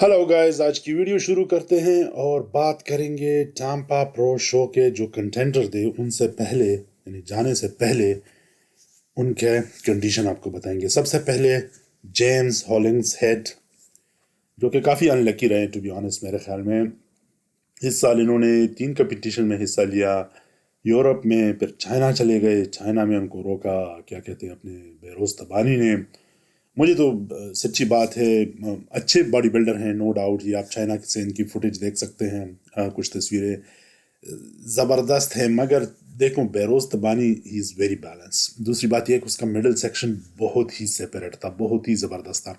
Hello guys, आज की video शुरू करते हैं और बात करेंगे टाम्पा प्रो शो के जो कंटेंडर थे उनसे पहले यानी जाने से पहले उनके कंडीशन आपको बताएंगे। सबसे पहले जेम्स हॉलिंग्स हेड, जो कि काफ़ी अनलकी रहे टू बी ऑनेस्ट मेरे ख्याल में। इस साल इन्होंने 3 कंपटीशन में हिस्सा लिया, यूरोप में, फिर चाइना चले गए। चाइना में उनको रोका, क्या कहते हैं, अपने बेरोज तबानी ने। मुझे तो सच्ची बात है, अच्छे बॉडी बिल्डर हैं, नो डाउट। ये आप चाइना से इनकी फुटेज देख सकते हैं, कुछ तस्वीरें ज़बरदस्त हैं। मगर देखो, बेरोज तबानी ही इज़ वेरी बैलेंस। दूसरी बात यह है कि उसका मिडल सेक्शन बहुत ही सेपरेट था, बहुत ही ज़बरदस्त था।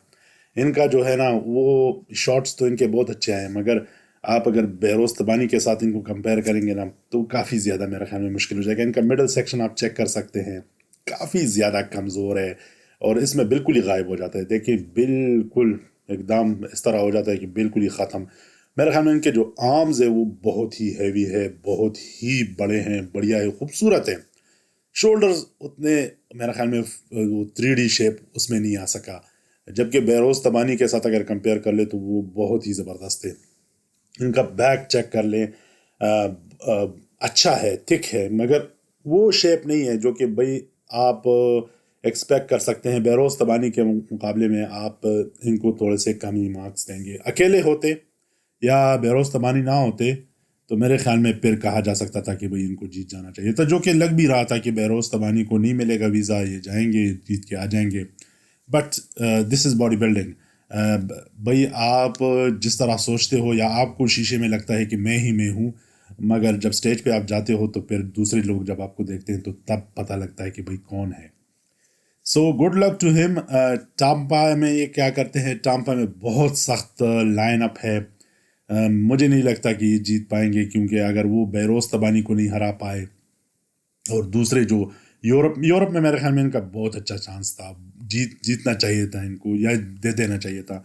इनका जो है ना, वो शॉट्स तो इनके बहुत अच्छे आए, मगर आप अगर बेरोज तबानी के साथ इनको कंपेयर करेंगे ना, तो काफ़ी ज़्यादा मेरे ख्याल में मुश्किल हो जाएगा। इनका मिडल सेक्शन आप चेक कर सकते हैं, काफ़ी ज़्यादा कमज़ोर है और इसमें बिल्कुल ही गायब हो जाता है। देखिए, बिल्कुल एकदम इस तरह हो जाता है कि बिल्कुल ही ख़त्म। मेरे ख्याल में इनके जो आर्म्स है वो बहुत ही हैवी है, बहुत ही बड़े हैं, बढ़िया है, खूबसूरत है। शोल्डर्स उतने मेरे ख्याल में वो 3D शेप उसमें नहीं आ सका, जबकि बेरोज तबानी के साथ अगर कंपेयर कर ले तो वो बहुत ही ज़बरदस्त है। इनका बैक चेक कर लें, अच्छा है, थिक है, मगर वो शेप नहीं है जो कि भाई आप एक्सपेक्ट कर सकते हैं। बेरोज तबानी के मुकाबले में आप इनको थोड़े से कम ही मार्क्स देंगे। अकेले होते या बेरोज तबानी ना होते तो मेरे ख्याल में फिर कहा जा सकता था कि भाई इनको जीत जाना चाहिए था, जो कि लग भी रहा था कि बेरोज तबानी को नहीं मिलेगा वीज़ा, ये जाएंगे, जीत के आ जाएंगे। But this is body building. भाई आप जिस तरह सोचते हो या आपको शीशे में लगता है कि मैं हूँ, मगर जब स्टेज पे आप जाते हो तो फिर दूसरे लोग जब आपको देखते हैं तो तब पता लगता है कि भाई कौन है। So good luck to him. Tampa में ये क्या करते हैं, टाम्पा में बहुत सख्त लाइन अप है। मुझे नहीं लगता कि ये जीत पाएंगे, क्योंकि अगर वो बेरोज तबानी को नहीं हरा पाए और दूसरे जो यूरोप में मेरे ख्याल में इनका बहुत अच्छा चांस था, जीतना चाहिए था इनको या दे देना चाहिए था,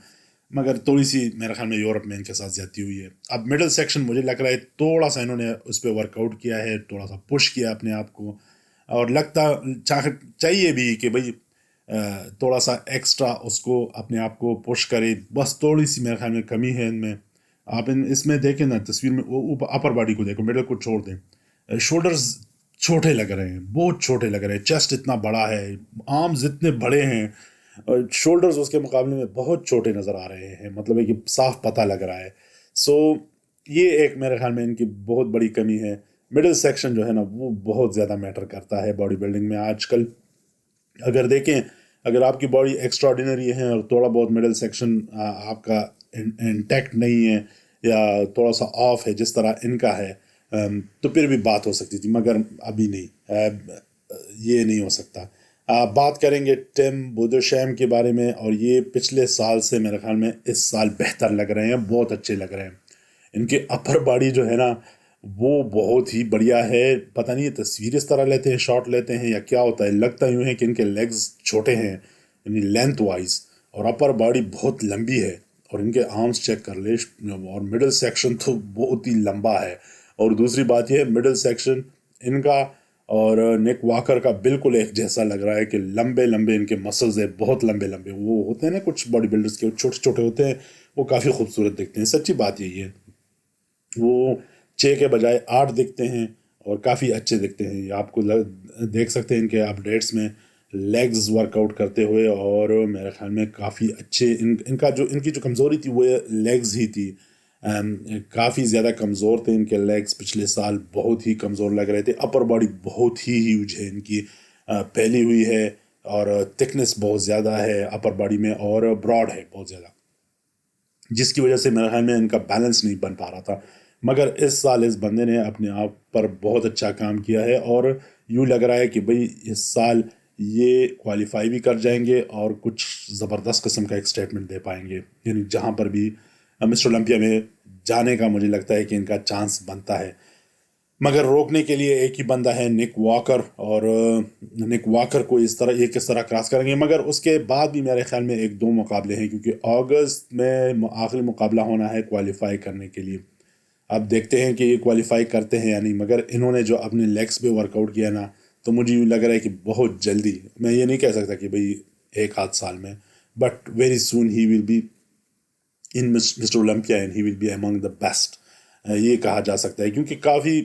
मगर थोड़ी सी मेरे ख्याल में यूरोप में इनके साथ ज्यादती हुई है। अब मिडिल सेक्शन मुझे लग रहा है थोड़ा सा इन्होंने उस पर वर्कआउट किया है, थोड़ा सा पुश किया अपने आप को, और लगता चाहिए भी कि भाई थोड़ा सा एक्स्ट्रा उसको अपने आप को पुश करे। बस थोड़ी सी मेरे ख्याल में कमी है इनमें। आप इन इसमें देखें ना, तस्वीर में वो अपर बॉडी को देखो, मिडल को छोड़ दें, शोल्डर्स छोटे लग रहे हैं, बहुत छोटे लग रहे हैं। चेस्ट इतना बड़ा है, आर्म्स इतने बड़े हैं, और शोल्डर्स उसके मुकाबले में बहुत छोटे नज़र आ रहे हैं। मतलब है कि साफ पता लग रहा है। सो ये एक मेरे ख्याल में इनकी बहुत बड़ी कमी है। मिडिल सेक्शन जो है ना, वो बहुत ज़्यादा मैटर करता है बॉडी बिल्डिंग में आजकल। अगर देखें, अगर आपकी बॉडी एक्स्ट्राऑर्डिनरी है और थोड़ा बहुत मिडिल सेक्शन आपका इंटैक्ट नहीं है या थोड़ा सा ऑफ है जिस तरह इनका है, तो फिर भी बात हो सकती थी, मगर अभी नहीं। ये नहीं हो सकता। बात करेंगे टिम बुदशैम के बारे में, और ये पिछले साल से मेरे ख्याल में इस साल बेहतर लग रहे हैं, बहुत अच्छे लग रहे हैं। इनके अपर बॉडी जो है ना, वो बहुत ही बढ़िया है। पता नहीं ये तस्वीर इस तरह लेते हैं, शॉट लेते हैं, या क्या होता है। लगता यूँ है कि इनके लेग्स छोटे हैं यानी लेंथ वाइज, और अपर बॉडी बहुत लंबी है। और इनके आर्म्स चेक कर ले, और मिडिल सेक्शन तो बहुत ही लंबा है। और दूसरी बात यह है, मिडिल सेक्शन इनका और निक वॉकर का बिल्कुल एक जैसा लग रहा है कि लंबे लंबे इनके मसल्स है, बहुत लंबे लंबे। वो होते हैं ना कुछ बॉडी बिल्डर्स के छोटे छोटे होते हैं, वो काफ़ी खूबसूरत दिखते हैं। सच्ची बात यही है, वो 6 के बजाय 8 दिखते हैं और काफ़ी अच्छे दिखते हैं। ये आपको देख सकते हैं इनके अपडेट्स में लेग्स वर्कआउट करते हुए, और मेरे ख्याल में काफ़ी अच्छे। इनकी जो कमज़ोरी थी वो लेग्स ही थी। काफ़ी ज़्यादा कमज़ोर थे इनके लेग्स, पिछले साल बहुत ही कमज़ोर लग रहे थे। अपर बॉडी बहुत ही ह्यूज है इनकी, फैली हुई है, और थिकनेस बहुत ज़्यादा है अपर बॉडी में, और ब्रॉड है बहुत ज़्यादा, जिसकी वजह से मेरे ख्याल में इनका बैलेंस नहीं बन पा रहा था। मगर इस साल इस बंदे ने अपने आप पर बहुत अच्छा काम किया है, और यूँ लग रहा है कि भाई इस साल ये क्वालिफाई भी कर जाएंगे और कुछ ज़बरदस्त किस्म का एक स्टेटमेंट दे पाएंगे। यानी जहाँ पर भी मिस्टर ओलंपिया में जाने का मुझे लगता है कि इनका चांस बनता है। मगर रोकने के लिए एक ही बंदा है, निक वॉकर, और निक वॉकर को इस तरह ये किस तरह क्रॉस करेंगे। मगर उसके बाद भी मेरे ख्याल में एक दो मुकाबले हैं, क्योंकि अगस्त में आखिरी मुकाबला होना है क्वालिफाई करने के लिए। अब देखते हैं कि ये क्वालिफाई करते हैं या नहीं। मगर इन्होंने जो अपने लेग्स पे वर्कआउट किया ना, तो मुझे यूँ लग रहा है कि बहुत जल्दी, मैं ये नहीं कह सकता कि भाई एक आध साल में, but very soon he will be in mister Olympia and he will be among the best, ये कहा जा सकता है, क्योंकि काफ़ी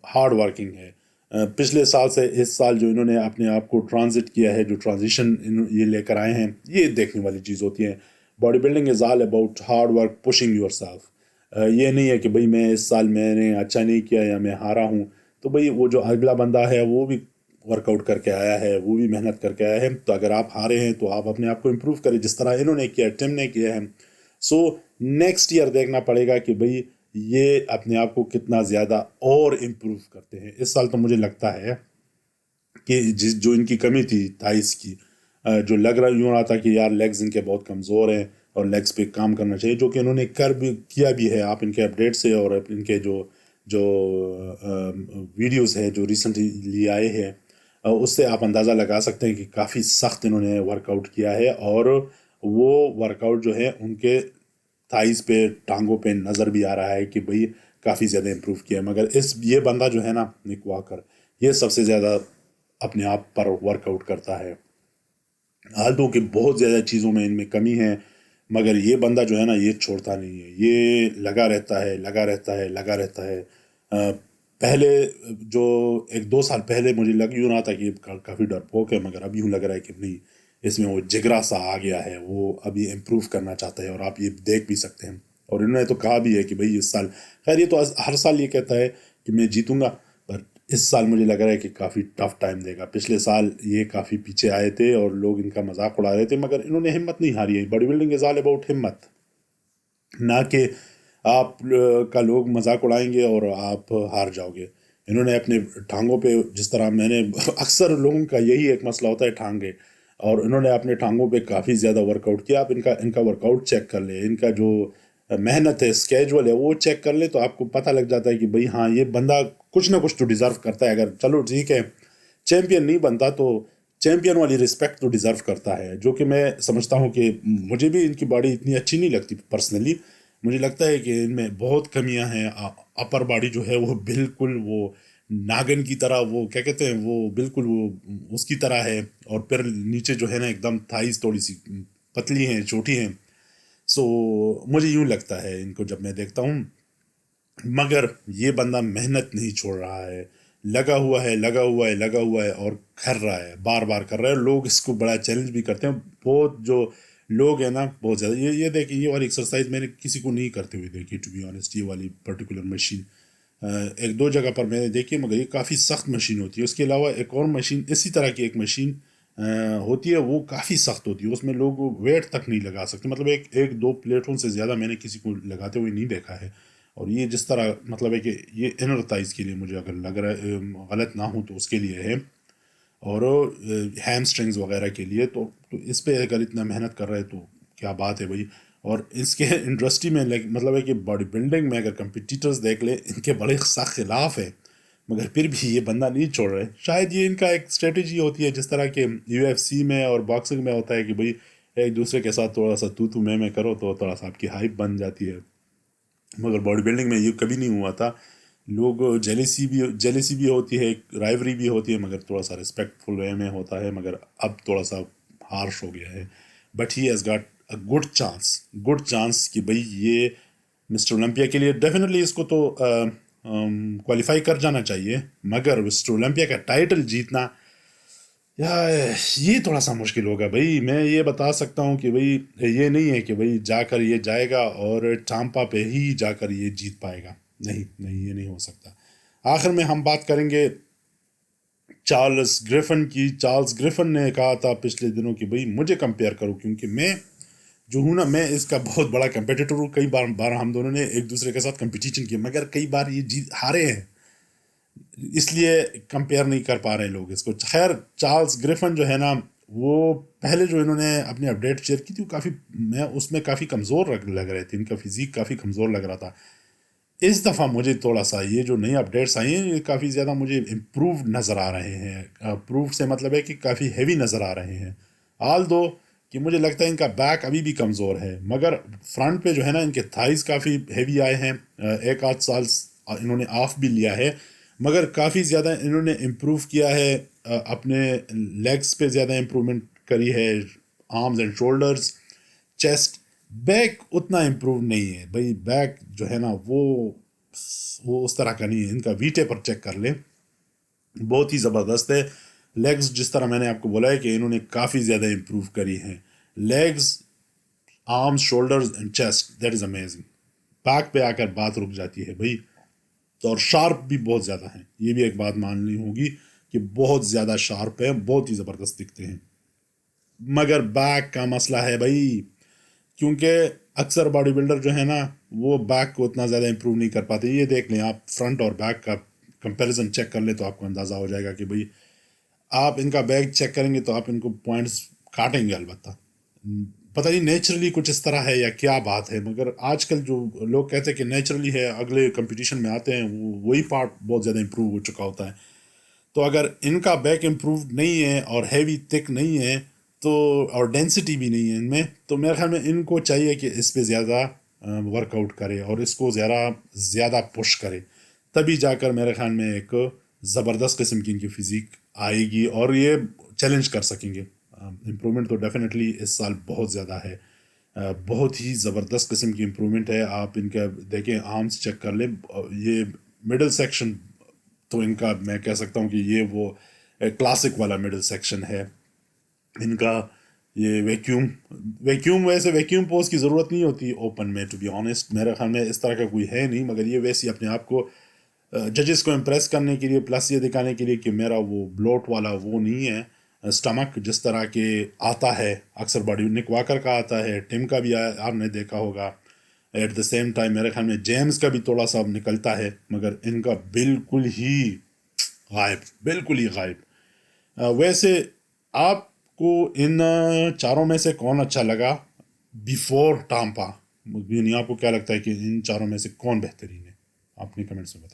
हार्ड वर्किंग है। पिछले साल से इस साल जो इन्होंने अपने आप को ट्रांजिट किया है, जो ट्रांजिशन ये लेकर आए हैं, ये देखने वाली चीज़ होती है। Body building is all about hard work, pushing your self. ये नहीं है कि भाई मैं इस साल मैंने अच्छा नहीं किया या मैं हारा हूँ, तो भाई वो जो अगला बंदा है वो भी वर्कआउट करके आया है, वो भी मेहनत करके आया है, तो अगर आप हारे हैं तो आप अपने आप को इम्प्रूव करें जिस तरह इन्होंने किया, टिम ने किया है। सो नेक्स्ट ईयर देखना पड़ेगा कि भाई ये अपने आप को कितना ज़्यादा और इम्प्रूव करते हैं। इस साल तो मुझे लगता है कि जिस जो इनकी कमी थी थाइस की, जो लग रहा यूँ रहा था कि यार लेग्स इनके बहुत कमज़ोर हैं और लेग्स पे काम करना चाहिए, जो कि इन्होंने कर भी किया भी है। आप इनके अपडेट से और इनके जो जो वीडियोस है जो रिसेंटली आए हैं, उससे आप अंदाज़ा लगा सकते हैं कि काफ़ी सख्त इन्होंने वर्कआउट किया है, और वो वर्कआउट जो है उनके थाइस पे, टांगों पे नज़र भी आ रहा है कि भाई काफ़ी ज़्यादा इम्प्रूव किया है। मगर ये बंदा जो है ना, निक वॉकर, ये सबसे ज़्यादा अपने आप पर वर्कआउट करता है। हालांकि कि बहुत ज़्यादा चीज़ों में इनमें कमी है, मगर ये बंदा जो है ना, ये छोड़ता नहीं है, ये लगा रहता है, लगा रहता है, लगा रहता है। पहले जो 1-2 साल पहले मुझे लग यूँ रहा था कि काफ़ी डरपोक है, मगर अब यूँ लग रहा है कि नहीं, इसमें वो जिगरा सा आ गया है, वो अभी इम्प्रूव करना चाहता है, और आप ये देख भी सकते हैं। और इन्होंने तो कहा भी है कि भाई इस साल, खैर ये तो हर साल ये कहता है कि मैं जीतूंगा, पर इस साल मुझे लग रहा है कि काफ़ी टफ टाइम देगा। पिछले साल ये काफ़ी पीछे आए थे और लोग इनका मजाक उड़ा रहे थे, मगर इन्होंने हिम्मत नहीं हारी है। Body building is all about हिम्मत, ना कि आप का लोग मजाक उड़ाएंगे और आप हार जाओगे। इन्होंने अपने टांगों पे, जिस तरह मैंने अक्सर लोगों का यही एक मसला होता है, टांगे, और इन्होंने अपने टांगों पे काफ़ी ज़्यादा वर्कआउट किया। आप इनका इनका वर्कआउट चेक कर ले, इनका जो मेहनत है, स्केजुअल है, वो चेक कर ले, तो आपको पता लग जाता है कि भाई हाँ, ये बंदा कुछ ना कुछ तो डिज़र्व करता है। अगर चलो ठीक है, चैंपियन नहीं बनता तो चैंपियन वाली रिस्पेक्ट तो डिज़र्व करता है, जो कि मैं समझता हूँ कि मुझे भी इनकी बॉडी इतनी अच्छी नहीं लगती पर्सनली। मुझे लगता है कि इनमें बहुत कमियां हैं। अपर बॉडी जो है वो बिल्कुल वो नागन की तरह, वो क्या कहते हैं, वो बिल्कुल वो उसकी तरह है, और फिर नीचे जो है ना एकदम थाइस थोड़ी सी पतली हैं, छोटी हैं। सो मुझे यूं लगता है इनको जब मैं देखता हूँ। मगर ये बंदा मेहनत नहीं छोड़ रहा है, लगा हुआ है, लगा हुआ है, लगा हुआ है, और कर रहा है, बार बार कर रहा है। लोग इसको बड़ा चैलेंज भी करते हैं, बहुत जो लोग हैं ना, बहुत ज़्यादा। ये देखिए, ये वाली एक्सरसाइज मैंने किसी को नहीं करते हुए देखी, टू बी ऑनेस्ट। ये वाली पर्टिकुलर मशीन 1-2 जगह पर मैंने देखी, मगर ये काफ़ी सख्त मशीन होती है। उसके अलावा एक और मशीन, इसी तरह की एक मशीन होती है, वो काफ़ी सख्त होती है, उसमें लोग वेट तक नहीं लगा सकते। मतलब एक एक दो प्लेटों से ज़्यादा मैंने किसी को लगाते हुए नहीं देखा है। और ये जिस तरह मतलब है कि ये इनर थाइज के लिए, मुझे अगर लग रहा है, गलत ना हो तो उसके लिए है, और हैम स्ट्रिंग्स वगैरह के लिए, तो इस पे अगर इतना मेहनत कर रहे हैं तो क्या बात है भाई। और इसके इंडस्ट्री में मतलब है कि बॉडी बिल्डिंग में अगर कंपिटिटर्स देख ले, इनके बड़े सख्त खिलाफ है, मगर फिर भी ये बंदा नहीं छोड़ रहे। शायद ये इनका एक स्ट्रेटजी होती है, जिस तरह के UFC में और बॉक्सिंग में होता है कि भाई एक दूसरे के साथ थोड़ा सा तू तू मैं करो तो थोड़ा सा आपकी हाइप बन जाती है। मगर बॉडी बिल्डिंग में ये कभी नहीं हुआ था। लोग जेलेसी भी होती है, राइवरी भी होती है, मगर थोड़ा सा रिस्पेक्टफुल वे में होता है। मगर अब थोड़ा सा हार्श हो गया है। But he has got a good chance कि भाई ये मिस्टर ओलंपिया के लिए डेफिनेटली इसको तो क्वालिफाई कर जाना चाहिए। मगर मिस्टर ओलंपिया का टाइटल जीतना, यार, ये थोड़ा सा मुश्किल होगा भाई। मैं ये बता सकता हूँ कि भाई ये नहीं है कि भाई जाकर ये जाएगा और चांपा पे ही जाकर ये जीत पाएगा। नहीं नहीं, ये नहीं हो सकता। आखिर में हम बात करेंगे चार्ल्स ग्रिफन ने कहा था पिछले दिनों कि भाई मुझे कंपेयर करो, क्योंकि मैं जो हूँ ना, मैं इसका बहुत बड़ा कंपेटिटर हूँ। कई बार बार हम दोनों ने एक दूसरे के साथ कंपटीशन किया, मगर कई बार ये जीत हारे हैं, इसलिए कंपेयर नहीं कर पा रहे लोग इसको। खैर, चार्ल्स ग्रिफन जो है ना, वो पहले जो इन्होंने अपनी अपडेट शेयर की थी, वो काफ़ी, मैं उसमें काफ़ी कमज़ोर लग रहे थे, इनका फिजिक काफ़ी कमज़ोर लग रहा था। इस दफ़ा मुझे थोड़ा सा ये जो नई अपडेट्स आई हैं, ये काफ़ी ज़्यादा मुझे इम्प्रूव नज़र आ रहे हैं। अप्रूव से मतलब है कि काफ़ी हैवी नज़र आ रहे हैं। आल दो कि मुझे लगता है इनका बैक अभी भी कमज़ोर है, मगर फ्रंट पे जो है ना, इनके थाइस काफ़ी हैवी आए हैं। एक आध साल इन्होंने ऑफ भी लिया है, मगर काफ़ी ज़्यादा इन्होंने इम्प्रूव किया है। अपने लेग्स पे ज़्यादा इम्प्रूवमेंट करी है, arms and shoulders, chest, back उतना इम्प्रूव नहीं है भाई, बैक जो है ना वो उस तरह का नहीं है। इनका वीटे पर चेक कर ले, बहुत ही ज़बरदस्त है। लेग्स जिस तरह मैंने आपको बोला है कि इन्होंने काफ़ी ज़्यादा इम्प्रूव करी हैं। Legs, arms, shoulders and chest, that is amazing. Back पे आकर बात रुक जाती है भाई। तो और शार्प भी बहुत ज़्यादा हैं, ये भी एक बात माननी होगी कि बहुत ज़्यादा शार्प है, बहुत ही ज़बरदस्त दिखते हैं। मगर बैक का मसला है भाई, क्योंकि अक्सर बॉडी बिल्डर जो है ना वो बैक को उतना ज़्यादा इंप्रूव नहीं कर पाते। ये देख लें आप, फ्रंट और बैक का कंपैरिजन चेक कर ले तो आपको अंदाज़ा हो जाएगा कि भाई, आप इनका बैक चेक करेंगे तो आप इनको पॉइंट्स काटेंगे अलबत्ता। पता नहीं नेचुरली कुछ इस तरह है या क्या बात है, मगर आजकल जो लोग कहते हैं कि नेचुरली है, अगले कंपटीशन में आते हैं वो वही पार्ट बहुत ज़्यादा इंप्रूव हो चुका होता है। तो अगर इनका बैक इम्प्रूव नहीं है और हैवी थिक नहीं है तो, और डेंसिटी भी नहीं है इनमें, तो मेरे ख्याल में इनको चाहिए कि इस पे ज़्यादा वर्कआउट करे और इसको ज़्यादा ज़्यादा पुश करे, तभी जाकर मेरे ख्याल में एक ज़बरदस्त किस्म की इनकी फिज़िक आएगी और ये चैलेंज कर सकेंगे। इम्प्रूवमेंट तो डेफिनेटली इस साल बहुत ज़्यादा है। बहुत ही ज़बरदस्त किस्म की इम्प्रूवमेंट है। आप इनका देखें, आर्म्स चेक कर लें, ये मिडल सेक्शन तो इनका मैं कह सकता हूँ कि ये वो क्लासिक वाला मिडल सेक्शन है इनका। ये वैक्यूम वैक्यूम वैसे वैक्यूम पोज की ज़रूरत नहीं होती ओपन में, टू बी ऑनेस्ट मेरे ख्याल में इस तरह का कोई है नहीं, मगर ये वैसे ही अपने आप को जजेस को इम्प्रेस करने के लिए, प्लस ये दिखाने के लिए कि मेरा वो ब्लोट वाला वो नहीं है स्टमक जिस तरह के आता है अक्सर बॉडी। निक वॉकर का आता है, टिम का भी आपने देखा होगा। एट द सेम टाइम मेरे ख्याल में जेम्स का भी थोड़ा सा निकलता है, मगर इनका बिल्कुल ही गायब, बिल्कुल ही गायब। वैसे आपको इन चारों में से कौन अच्छा लगा बिफोर टाम्पा? यानी आपको क्या लगता है कि इन चारों में से कौन बेहतरीन है? अपने कमेंट्स में बताइए।